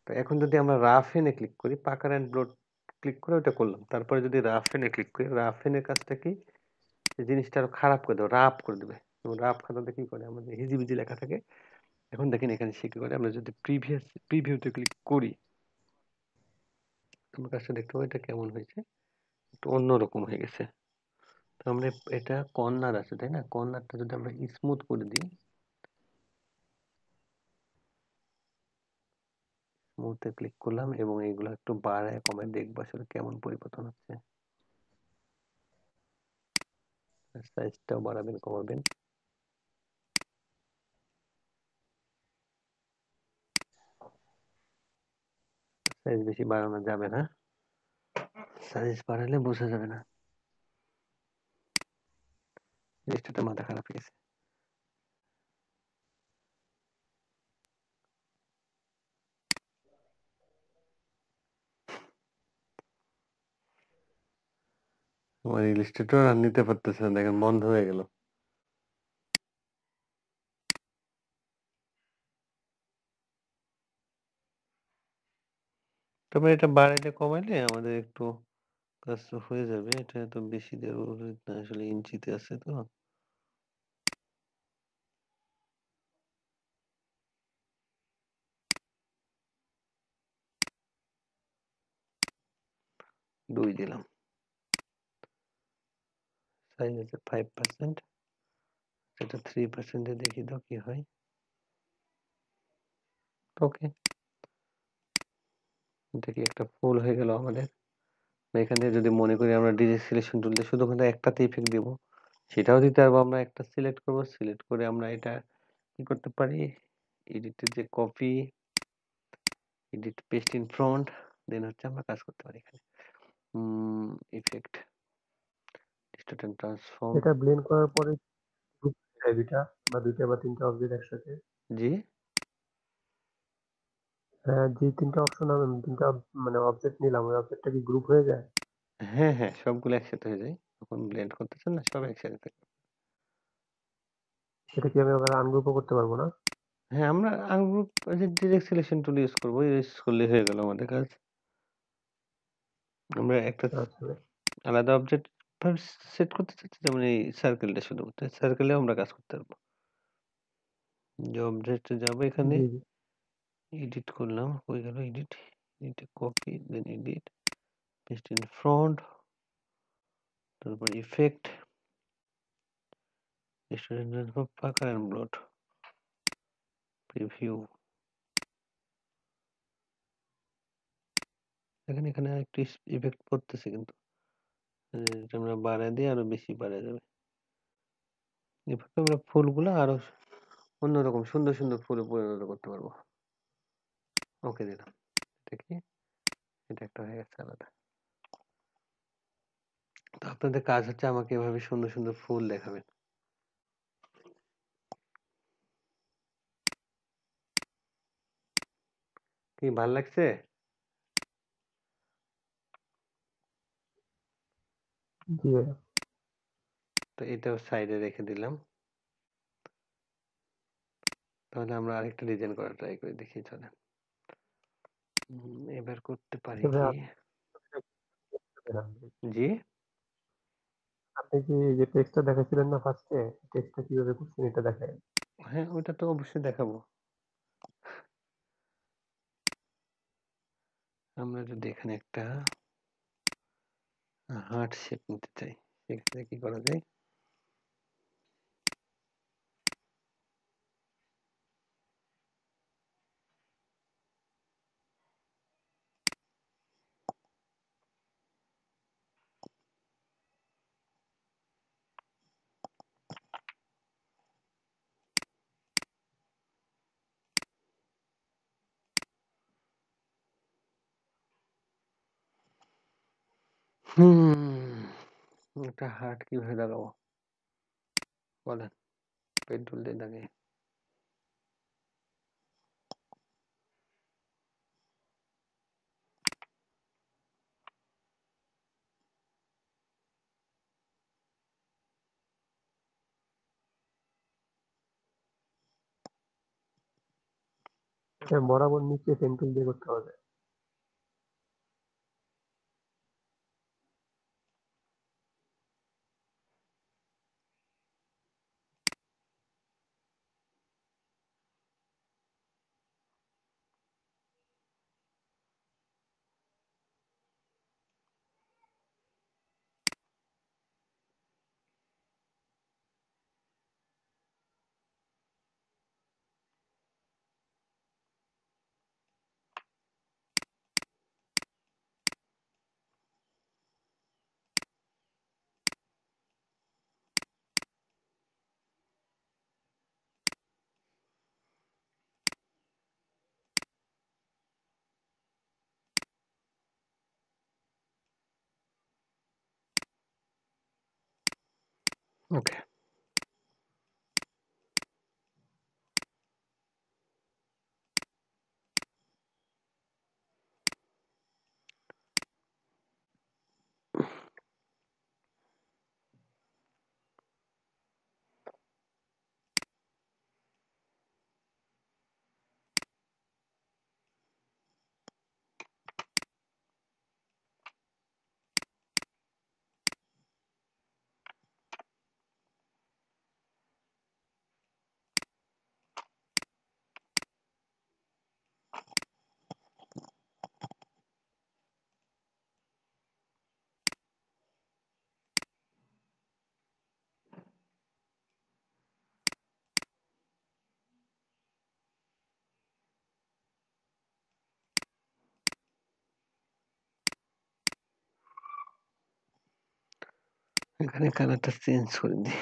তো এখন যদি আমরা রাফ এনে ক্লিক করি, পাকার অ্যান্ড ব্লোট ক্লিক করে ওটা করলাম, তারপরে যদি রাফ এনে ক্লিক করি, রাফ এনের কাজটা কি, এই জিনিসটা আরো খারাপ করে দেবে, রাফ করে দেবে। এবং রাফ খাতাতে কি করে, আমাদের হিজিবিজি লেখা থাকে। এখন দেখেন এখানে সে কি করে, আমরা যদি প্রিভিউতে ক্লিক করি, আমার কাজটা দেখতে পাবো এটা কেমন হয়েছে, একটু অন্যরকম হয়ে গেছে। তো আমরা এটা কর্নার আছে তাই না, কর্নারটা যদি আমরা স্মুথ করে দিই, স্মুথে ক্লিক করলাম এবং এইগুলো একটু বাড়ায় কমায় দেখবো আসলে কেমন পরিবর্তন হচ্ছে। সাইজটাও বাড়াবেন কমাবেন। সাইজ বেশি বাড়ানো যাবে না, সাইজ বাড়ালে বোঝা যাবে না। জিনিসটাতে মাথা খারাপ হয়ে গেছে। আমার ইলিস্ট্রেটর আর নিতে পারতেছে না, দেখেন বন্ধ হয়ে গেল। তবে এটা বাড়াইলে কমাইলে আমাদের একটু কাজ তো হয়ে যাবে। এটা তো বেশি দেওয়া উচিত না, আসলে ইঞ্চিতে আছে তো। দুই দিলাম, সাইজ আছে 5%, এটা 3% দেখি তো কি হয়। ওকে, এটা কি একটা ফুল হয়ে গেল আমাদের। এখান থেকে যদি মনে করি আমরা ডিরেক্ট সিলেকশন টুল দিয়ে শুধুমাত্র একটাতে ইফেক্ট দিব, সেটাও দিতে পারবো। আমরা একটা সিলেক্ট করব, সিলেক্ট করে আমরা এটা কি করতে পারি, এডিটের যে copy, edit paste in front, then হচ্ছে আমরা কাজ করতে পারি এখানে ইফেক্ট ডিস্টর্ট এন্ড ট্রান্সফর্ম। এটা ব্লেন্ড করার পরে গ্রুপ হয়ে যায় দুইটা বা দুইটা বা তিনটা অবজেক্ট একসাথে। জি হ্যাঁ, যে তিনটা অপশন আমি তিনটা মানে অবজেক্ট নিলাম, ওই অবজেক্টটা কি গ্রুপ হয়ে যায়? হ্যাঁ হ্যাঁ, সবগুলো একসাথে হয়ে যায় যখন ব্লেন্ড করতেছেন না, সব একসাথে থাকে। সেটা কি আমি আবার আনগ্রুপও করতে পারবো না? হ্যাঁ, আমরা আনগ্রুপ যে ডিরেক্ট সিলেকশন টুল ইউজ করবো, ইউজ করলে হয়ে গেল আমাদের কাজ। আমরা একটা আচ্ছা ভাই। আলাদা অবজেক্ট সেট করতে চাচ্ছি, যেমন এই সার্কেলটা, শুধুমাত্র সার্কেলেও আমরা কাজ করতে পারবো। যে অবজেক্টে যাবো, এখানে জি জি। এডিট করলাম, হয়ে গেল এডিট, এডিটে copy, then edit paste in front, তারপর ইফেক্ট স্টুডেন্ট পাকা এন্ড ব্লট প্রিভিউ। দেখেন এখানে একটু ইফেক্ট পড়তেছে, কিন্তু এটা আমরা বাড়ায় দিয়ে আরো বেশি বাড়া যাবে। এভাবে আমরা ফুলগুলো আরো অন্যরকম সুন্দর সুন্দর ফুলে পরিণত করতে পারবো। ওকে দিলাম, দেখি এটা একটা হয়ে গেছে আলাদা। তো আপনাদের কাজ হচ্ছে আমাকে এভাবে সুন্দর সুন্দর ফুল দেখাবেন। কি ভাল লাগছে? জি ভাইয়া। তো এটাও সাইডে রেখে দিলাম। তাহলে আমরা আরেকটা ডিজাইন করা ট্রাই করে দেখি, চলেন। এবার করতে পারি আচ্ছা কি, ভাইয়া, জি আপনি কি যে টেক্সটটা দেখাচ্ছিলেন না ফার্স্টে, টেক্সটটা কিভাবে করছেন এটা দেখায়। হ্যাঁ, ওটা তো অবশ্যই দেখাবো। আমরা যদি এখানে একটা হার্ট শেপ নিতে চাই, সেক্ষেত্রে কি করা যায়, একটা হার্ট কিভাবে লাগাবো বলেন, পেন টুল দিয়ে দাগে। বরাবর নিচে পেন টুল দিয়ে করতে হবে। ওকে, এখানে কালারটা চেঞ্জ করে দিই।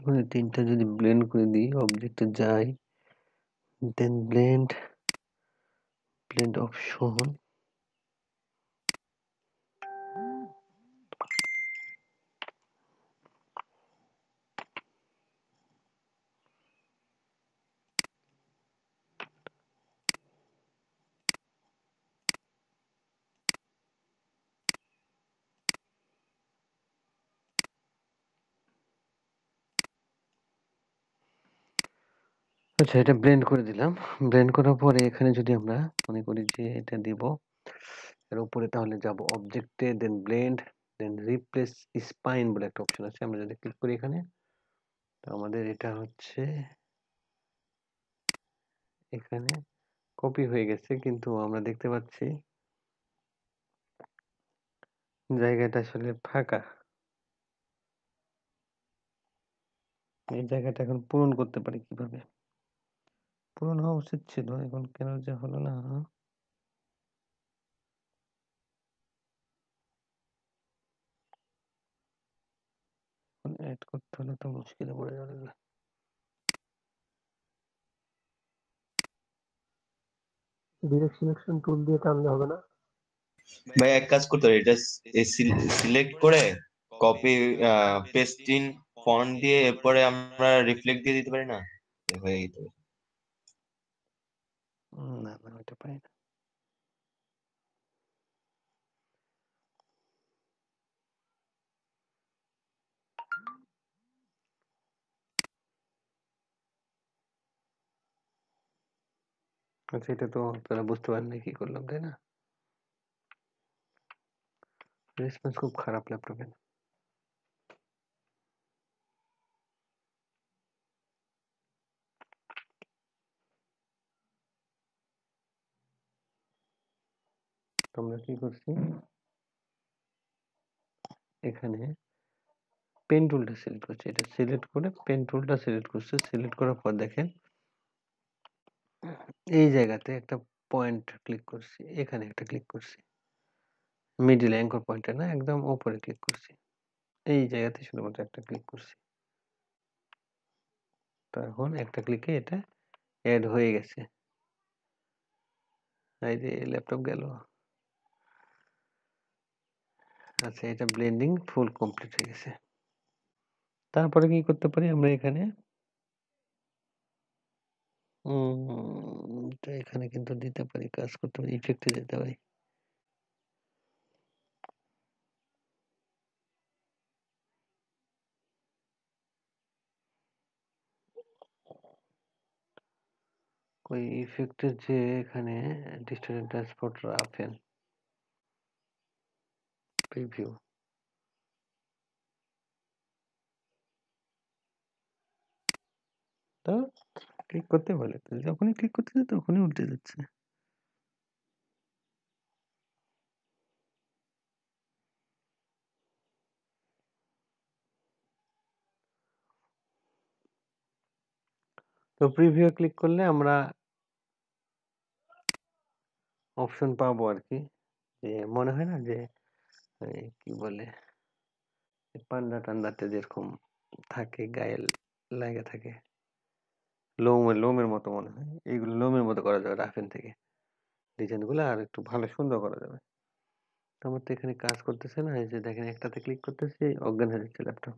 ওখানে তিনটা যদি ব্লেন্ড করে দিই, অবজেক্টে যাই, দেন ব্লেন্ড অপশন, আচ্ছা এটা ব্লেন্ড করে দিলাম। ব্লেন্ড করার পরে এখানে যদি আমরা মনে করি যে এটা দিব এর উপরে, তাহলে যাব অবজেক্টে, দেন ব্লেন্ড, দেন রিপ্লেস স্পাইন বলে একটা অপশন আছে। আমরা যদি ক্লিক করি এখানে, তো আমাদের এটা হচ্ছে এখানে কপি হয়ে গেছে, কিন্তু আমরা দেখতে পাচ্ছি জায়গাটা আসলে ফাঁকা। এই জায়গাটা এখন পূরণ করতে পারি কিভাবে? পূরণ হওয়া উচিত ছিল, এখন কেন যে হলো না? অ্যাড করতে হলে তো মুশকিলে পড়ে যাবে। ডিরেক্ট সিলেকশন টুল দিয়ে টানলে হবে না? ভাই এক কাজ করতে হবে, এটা সিলেক্ট করে কপি পেস্ট ইন ফন্ট দিয়ে এরপরে আমরা রিফ্লেক্ট দিয়ে দিতে পারি না? হয়ে যেতে পারে। না না, ওইটা পারি না। আচ্ছা, এটা তো আপনারা বুঝতে পারেন না কি করলাম, তাই না? রেসপন্স খুব খারাপ ল্যাপটপে। আমরা কি করছি, এখানে পেন টুলটা সিলেক্ট করছি, এটা সিলেক্ট করে পেন টুলটা সিলেক্ট করছি। সিলেক্ট করার পর দেখেন এই জায়গাতে একটা পয়েন্ট ক্লিক করছি, এখানে একটা ক্লিক করছি, মিডিল অ্যাঙ্কর পয়েন্টে না, একদম উপরে ক্লিক করছি, এই জায়গাতে শুধুমাত্র একটা ক্লিক করছি। তখন একটা ক্লিকে এটা অ্যাড হয়ে গেছে। এই যে ল্যাপটপ গেল। আচ্ছা, এটা ব্লেন্ডিং ফুল কমপ্লিট হয়ে গেছে। তারপরে কি করতে পারি আমরা এখানে, তো এখানে কিন্তু দিতে পারি, কাজ করতে পারি, ইফেক্টে যেতে পারি। ওই ইফেক্টের যে এখানে ডিস্ট্রিবিউটেড ড্যাশবোর্ড রাফেন প্রিভিউ, তো ক্লিক করতে বলে, যখনই ক্লিক করতেছে তখনই উল্টে যাচ্ছে। তো প্রিভিউ ক্লিক করলে আমরা অপশন পাবো আর কি, যে মনে হয় না যে কি বলে পান্ডা টান্ডাতে যেরকম থাকে, গায়ে লাগে থাকে, লোমের মতো মনে হয়, এইগুলো লোমের মতো করা যাবে রাফেন থেকে, ডিজাইন গুলো আর একটু ভালো সুন্দর করা যাবে। তো আমার তো এখানে কাজ করতেছে না, এই যে দেখেন একটাতে ক্লিক করতেছি, অজ্ঞান হয়ে যাচ্ছে ল্যাপটপ।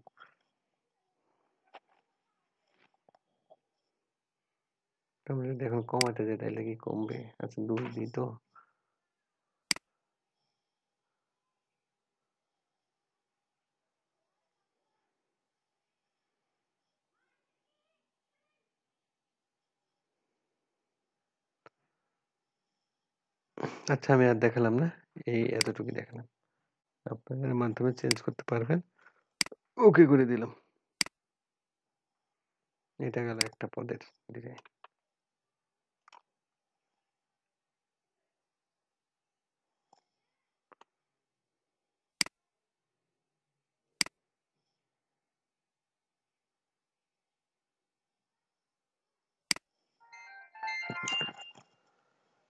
আমরা যদি এখন কমাতে যাই তাহলে কি কমবে? আচ্ছা 2 দিই তো। আচ্ছা, আমি আর দেখালাম না, এই এতটুকু দেখালাম, আপনাদের মাধ্যমে চেঞ্জ করতে পারবেন। ওকে করে দিলাম। এটা গেল একটা পদের ডিজাইন।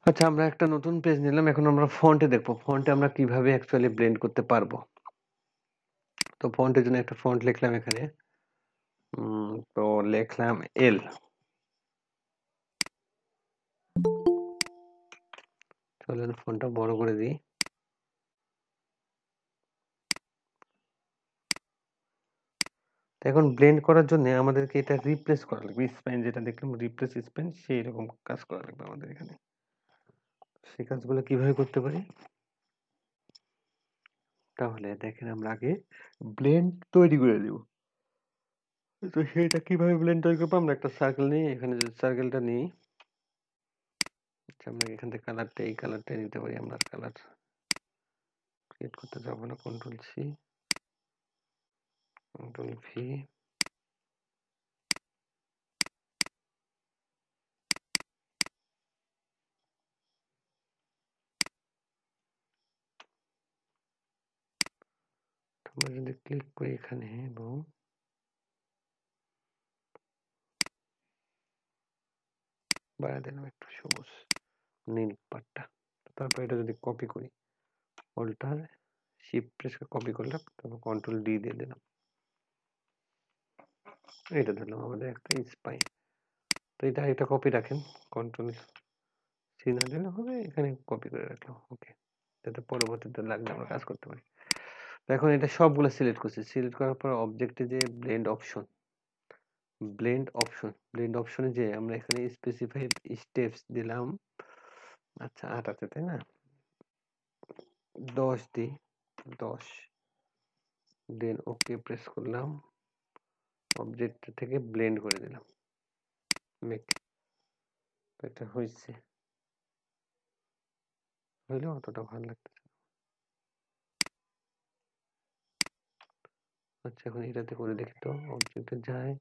আচ্ছা, আমরা একটা নতুন পেজ নিলাম, এখন আমরা ফন্টে দেখবো, ফন্টে আমরা কিভাবে অ্যাকচুয়ালি ব্লেন্ড করতে পারবো। তো ফন্টের জন্য একটা ফন্ট লিখলাম এখানে, তো লিখলাম এল। চলেন ফন্টটা বড় করে দিই। এখন ব্লেন্ড করার জন্য আমাদেরকে এটা রিপ্লেস করা লাগবে, স্পেন যেটা দেখলাম রিপ্লেস স্পেন, সেই রকম কাজ করা লাগবে আমাদের এখানে। সেই কাজগুলো কিভাবে করতে পারি, তাহলে দেখেন আমরা আগে ব্লেন্ড তৈরি করে দিব। তো সেটা কিভাবে ব্লেন্ড তৈরি করবো, আমরা একটা সার্কেল নিই, এখানে যে সার্কেলটা নিই, আচ্ছা আমরা এখান থেকে কালারটা, এই কালারটা নিতে পারি, আমরা কালার ক্রিয়েট করতে যাবো না, কন্ট্রোল সি, কন্ট্রোল ভি, আমরা যদি ক্লিক করি এখানে এবং বাড়া দিলাম একটু সবুজ নীল পাটটা, তারপর এটা যদি কপি করি, অল্টার শিফট প্রেস করে কপি করলাম, তারপর কন্ট্রোল ডি দিয়ে দিলাম, এটা ধরলাম আমাদের একটা স্পাইন। তো এটা কপি রাখেন, কন্ট্রোল সি না দিলে হবে, এখানে কপি করে রাখলাম, ওকে, যাতে পরবর্তীতে লাগলে আমরা কাজ করতে পারি। তো এখন এটা সবগুলো সিলেক্ট করছি, সিলেক্ট করার পর অবজেক্টে যে ব্লেন্ড অপশন, ব্লেন্ড অপশনে যে আমরা এখানে স্পেসিফাইড স্টেপস দিলাম, আচ্ছা 8 আছে তাই না, 10 দিই, 10, দেন ওকে প্রেস করলাম, অবজেক্ট থেকে ব্লেন্ড করে দিলাম, মেক, এটা হয়েছে, হইলে অতটা ভালো লাগতেছে। আচ্ছা এখন এটাতে করে দেখি তো, অবজেক্টে যায়,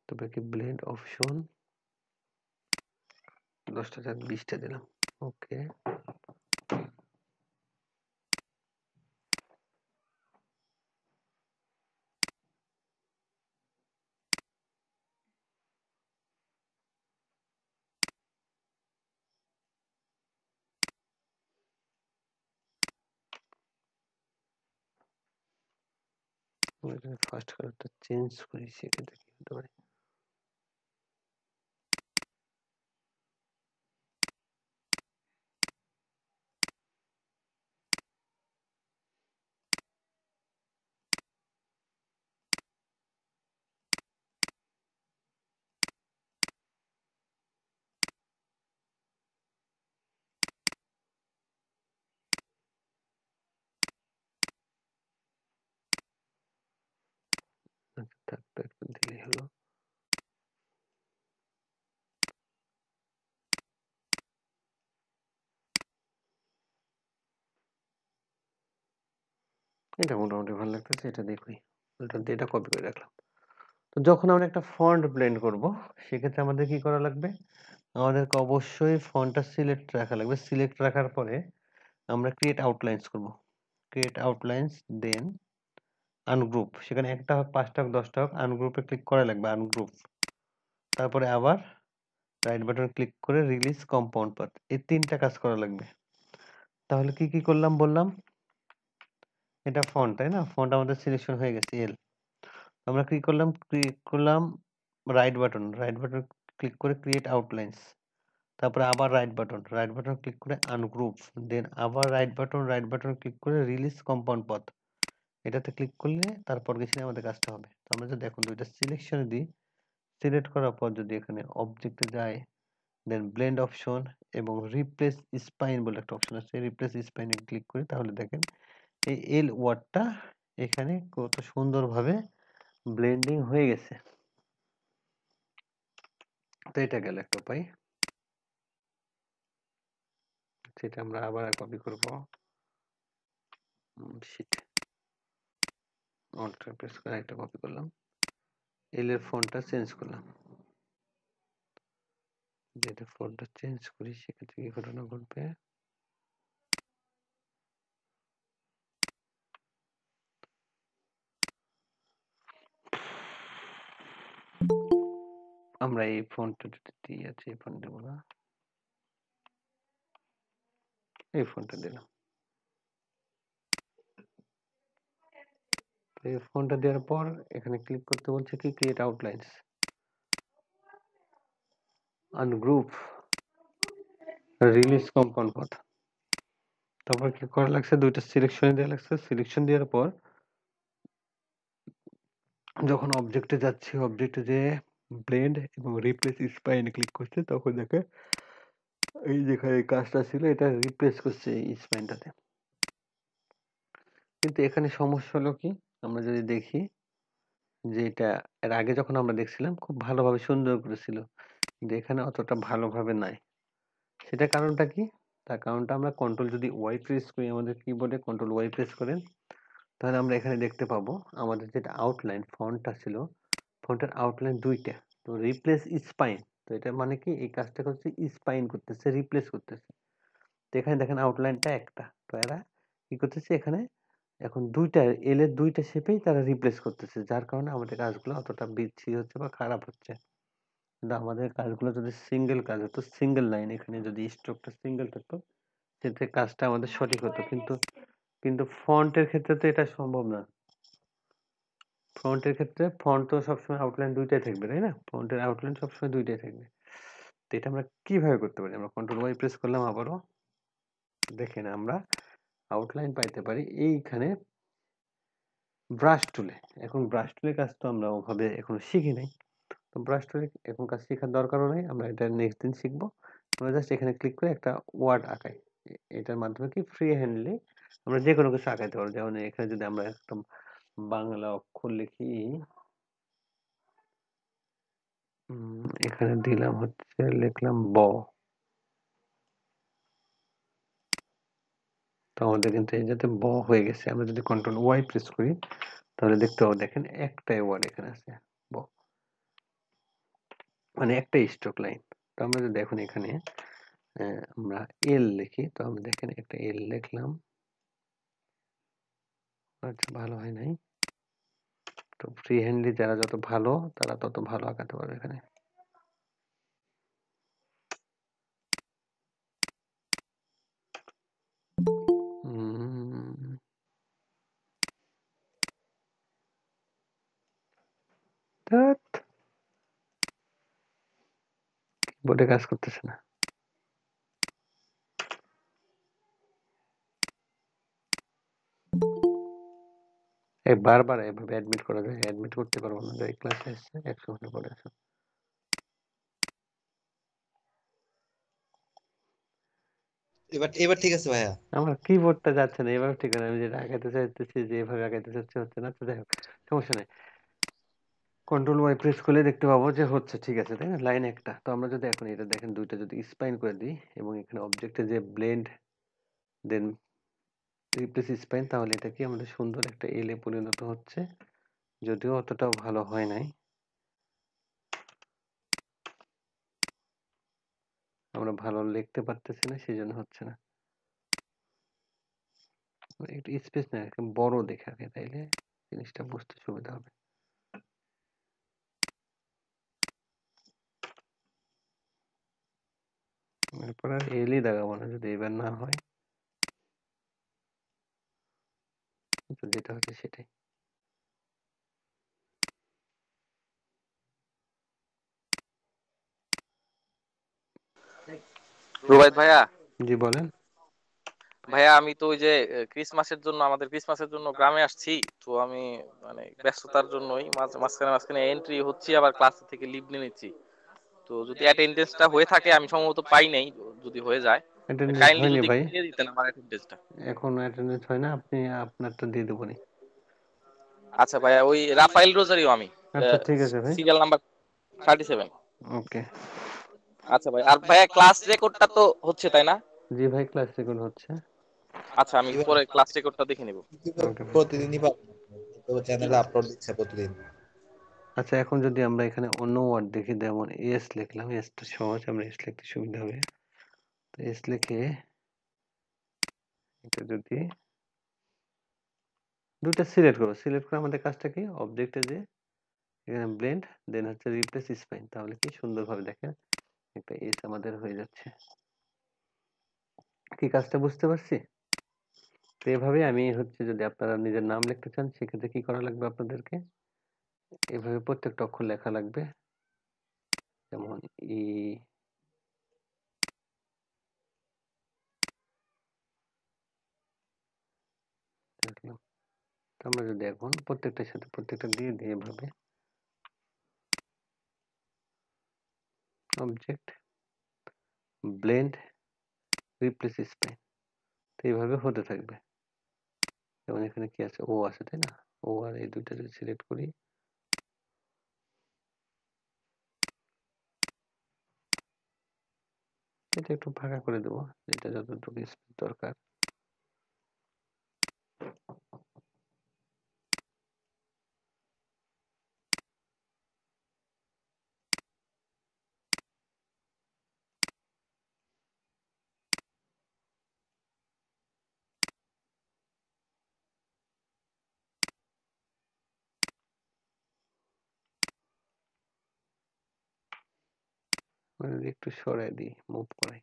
তবে কি ব্লেন্ড অপশন 10টা 20টা দিলাম, ওকে। ফার্স্ট কালারটা চেঞ্জ করি, সেক্ষেত্রে কি হতে পারে? আচ্ছা, থাকতো একটু দিলেই হলো। এটা মোটামুটি ভালো লাগতেছে, এটা দেখি। এটা কপি করে রাখলাম। তো যখন আমরা একটা ফন্ট ব্লেন্ড করব, সেক্ষেত্রে আমাদের কি করা লাগবে? আমাদেরকে অবশ্যই ফন্টটা সিলেক্ট রাখা লাগবে। সিলেক্ট রাখার পরে আমরা ক্রিয়েট আউটলাইন্স করব। ক্রিয়েট আউটলাইন্স, দেন আনগ্রুপ। সেখানে 1টা হোক, 5টা হোক, 10টা হোক, আনগ্রুপে ক্লিক করা লাগবে, আনগ্রুপ। তারপরে আবার রাইট বাটন ক্লিক করে রিলিজ কম্পাউন্ড পাথ। এই 3টা কাজ করা লাগবে। তাহলে কি কি করলাম বললাম? এটা ফন্ট, তাই না? ফন্ট আমাদের সিলেকশন হয়ে গেছে, এল। আমরা কি করলাম? ক্লিক করলাম রাইট বাটন ক্লিক করে ক্রিয়েট আউটলাইন্স। তারপরে আবার রাইট বাটন ক্লিক করে আনগ্রুপ। দেন আবার রাইট বাটন ক্লিক করে রিলিজ কম্পাউন্ড পাথ। এটাতে ক্লিক করলে তারপর গেছি আমাদের কাজটা হবে। তো আমরা যদি এখন দুইটা সিলেকশনে দিই, সিলেক্ট করার পর যদি এখানে অবজেক্টে যাই, দেন ব্লেন্ড অপশন এবং রিপ্লেস স্পাইন বলে একটা অপশন আছে, রিপ্লেস স্পাইনে ক্লিক করি, তাহলে দেখেন এই এল ওয়ার্ডটা এখানে কত সুন্দরভাবে ব্লেন্ডিং হয়ে গেছে। তো এটা গেল একটা উপায়। সেটা আমরা আবার কপি করব। শিট, অল্ট প্রেস করে একটা কপি করলাম, এল এর ফন্টটা চেঞ্জ করলাম। যেটা ফন্টটা চেঞ্জ করি, সেক্ষেত্রে কি ঘটনা ঘটবে? আমরা এই ফন্টটা যদি দিয়ে আছে, এই ফন্ট দেবো না, এই ফন্টটা দিলাম। এই ফন্টটা দেওয়ার পর এখানে ক্লিক করতে বলছে কি create outlines, ungroup, release compound path. তারপর কি করা লাগছে? দুইটা সিলেকশনে দেওয়া লাগছে। সিলেকশন দেওয়ার পর যখন অবজেক্টে যাচ্ছি, অবজেক্টে যে ব্লেন্ড এবং রিপ্লেস স্পাইন ক্লিক করছে, তখন দেখে এই যেখানে কাজটা ছিল এটা রিপ্লেস করছে এই স্পাইনটাতে। কিন্তু এখানে সমস্যা হলো কি, আমরা যদি দেখি যে এটা এর আগে যখন আমরা দেখছিলাম খুব ভালোভাবে সুন্দর করেছিল, কিন্তু এখানে অতটা ভালোভাবে নাই। সেটা কারণটা কি? তার কারণটা আমরা কন্ট্রোল যদি ওয়াই প্রেস করি, আমাদের কিবোর্ডে কন্ট্রোল ওয়াই প্রেস করেন, তাহলে আমরা এখানে দেখতে পাবো আমাদের যেটা আউটলাইন ফন্টটা ছিল, ফন্টের আউটলাইন দুইটা। তো রিপ্লেস স্পাইন, তো এটা মানে কি এই কাজটা করছে স্পাইন করতেছে, রিপ্লেস করতেছে। তো এখানে দেখেন আউটলাইনটা একটা, তো এরা কি করতেছে এখানে এখন দুইটা এল এর দুইটা শেপেই তারা রিপ্লেস করতেছে, যার কারণে আমাদের কাজগুলো অতটা বিচ্ছিরি হচ্ছে বা খারাপ হচ্ছে। কিন্তু আমাদের কাজগুলো যদি সিঙ্গেল কাজ হতো, সিঙ্গেল লাইন, এখানে যদি স্ট্রোকটা সিঙ্গেল থাকতো, সেক্ষেত্রে কাজটা আমাদের সঠিক হতো। কিন্তু কিন্তু ফন্টের ক্ষেত্রে তো এটা সম্ভব না। ফন্টের ক্ষেত্রে ফন্ট তো সবসময় আউটলাইন দুইটাই থাকবে, তাই না? ফন্টের আউটলাইন সবসময় দুইটাই থাকবে। তো এটা আমরা কিভাবে করতে পারি? আমরা কন্ট্রোল ওয়াই প্রেস করলাম আবারও, দেখেন আমরা আউটলাইন পাইতে পারি এইখানে ব্রাশ টুলে। এখন ব্রাশ টুলের কাজ তো আমরা ওভাবে এখনো শিখি নাই। তো ব্রাশ টুলে এখন কাজ শেখার দরকারও নেই, আমরা এটা নেক্সট দিন শিখবো। আমরা জাস্ট এখানে ক্লিক করে একটা ওয়ার্ড আঁকাই। এটার মাধ্যমে কি ফ্রি হ্যান্ডলি আমরা যে কোনো কিছু আঁকাইতে পারবো। যেমন এখানে যদি আমরা একটা বাংলা অক্ষর লিখি, এখানে দিলাম হচ্ছে, লিখলাম ব। তো আমাদের কিন্তু এই যাতে ব হয়ে গেছে। আমরা যদি কন্ট্রোল ওয়াই প্রেস করি, তাহলে দেখতে পাবো দেখেন একটাই ওয়ার্ড এখানে আছে, ব, মানে একটাই স্ট্রোক লাইন। তো আমরা যদি এখন এখানে আমরা এল লিখি, তো আমরা দেখেন একটা এল লিখলাম, আচ্ছা ভালো হয় নাই। তো ফ্রি হ্যান্ডলি যারা যত ভালো তারা তত ভালো আঁকাতে পারবে এখানে। বোর্ডে কাজ করতেছে না। বারবার এভাবে অ্যাডমিট করা যায়? অ্যাডমিট করতে পারবো না, যাই ক্লাসে আসছে 100 ঘন্টা পরে আসো। এবার ঠিক আছে ভাইয়া। আমার কিবোর্ডটা যাচ্ছে না, এভাবে ঠিক আছে। আমি যেটা আগাইতে চাইতেছি, যেভাবে আগাইতে চাচ্ছি হচ্ছে না। তো যাই হোক, সমস্যা নেই। কন্ট্রোল ওয়াই প্রেস করলে দেখতে পাবো যে হচ্ছে, ঠিক আছে, তাই না? লাইন একটা। তো আমরা যদি এখন এটা দেখেন, দুইটা যদি স্পাইন করে দিই এবং এখানে অবজেক্টে যে ব্লেন্ড দেন রিপ্লেস স্পাইন, তাহলে এটা কি আমাদের সুন্দর একটা এলে পরিণত হচ্ছে, যদিও অতটাও ভালো হয় নাই। আমরা ভালো লিখতে পারতেছি না, সেই জন্য হচ্ছে না। একটু স্পেস না, একটু বড় দেখে আগে, তাইলে জিনিসটা বুঝতে সুবিধা হবে। এরপর আর এলই দেখাবো না, যদি এবার না হয়। তো যেটা হচ্ছে সেটাই। রুবাইত ভাইয়া, জি বলেন। ভাইয়া আমি তো ওই যে আমাদের ক্রিসমাসের জন্য গ্রামে আসছি। তো আমি মানে ব্যস্ততার জন্যই মাঝখানে এন্ট্রি হচ্ছি, আবার ক্লাস থেকে লিভ নিয়ে নিচ্ছি। তো যদি অ্যাটেন্ডেন্সটা হয়ে থাকে, আমি সম্ভবত পাই নাই, যদি হয়ে যায় অ্যাটেন্ডেন্স কাইন্ডলি হয়নি যদি ভাই, একটু দিয়ে দিতেন আমার অ্যাটেন্ডেন্সটা। এখন অ্যাটেন্ডেন্স হয় না, আপনি আপনারটা দিয়ে দেবনি। আচ্ছা ভাইয়া, ওই রাফাইল রোজারিও আমি, আচ্ছা ঠিক আছে ভাই, সিরিয়াল নাম্বার 37। ওকে। আচ্ছা ভাই, আর ভাইয়া ক্লাস রেকর্ডটা তো হচ্ছে তাই না? জি ভাই, ক্লাস রেকর্ড হচ্ছে। আচ্ছা, আমি পরে ক্লাস রেকর্ডটা দেখে নিব। ওকে ভাই। প্রতিদিনই পাবেন, তো চ্যানেলে আপলোড দিচ্ছে প্রতিদিন। আচ্ছা, এখন যদি আমরা এখানে অন্য ওয়ার্ড দেখি, যেমন এস লিখলাম, এসটা সহজ, আমরা এস লিখতে সুবিধা হবে। তো এস লিখে এটা যদি দুইটা সিলেক্ট করবো, সিলেক্ট করে আমাদের কাজটা কি, অবজেক্টে যে এখানে ব্লেন্ড দেন হচ্ছে রিপ্লেস স্পাইন, তাহলে কি সুন্দরভাবে দেখেন একটা এস আমাদের হয়ে যাচ্ছে। কি কাজটা বুঝতে পারছি? তো এভাবে আমি হচ্ছে, যদি আপনারা নিজের নাম লিখতে চান, সেক্ষেত্রে কি করা লাগবে আপনাদেরকে, এভাবে প্রত্যেকটা অক্ষর লেখা লাগবে। যেমন ই, দেখলাম। তো আমরা যদি এখন প্রত্যেকটার সাথে প্রত্যেকটা দিয়ে দিই এভাবে, অবজেক্ট ব্লেন্ড রিপ্লেস স্পাইন, তো এইভাবে হতে থাকবে। যেমন এখানে কি আছে, ও আছে, তাই না? ও আর এই দুইটা যদি সিলেক্ট করি, এটা একটু ফাঁকা করে দেবো, এটা যতটুকু স্পেস দরকার। মানে যদি একটু সরাই দিই, মুভ করাই।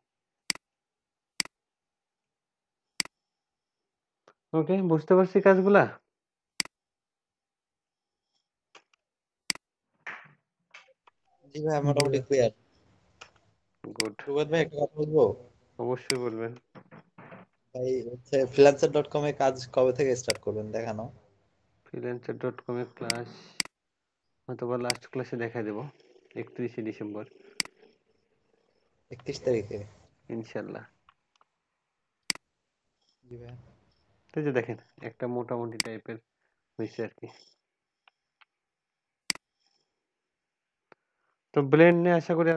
ওকে, বুঝতে পারছি কাজগুলা। জি ভাই, মোটামুটি ক্লিয়ার। গুড, রুবেল ভাই, একটা কথা বলবো? অবশ্যই বলবেন। ভাই হচ্ছে freelancer.com এ কাজ কবে থেকে স্টার্ট করবেন দেখানো? freelancer.com এর ক্লাস হয়তো বা লাস্ট ক্লাসে দেখা দেবো 31শে ডিসেম্বর 31 তারিখে? ইনশাল্লাহ। জি ভাই। তো যে দেখেন একটা মোটামুটি টাইপের হয়েছে আর কি। তো ব্লেন্ড নিয়ে আশা করি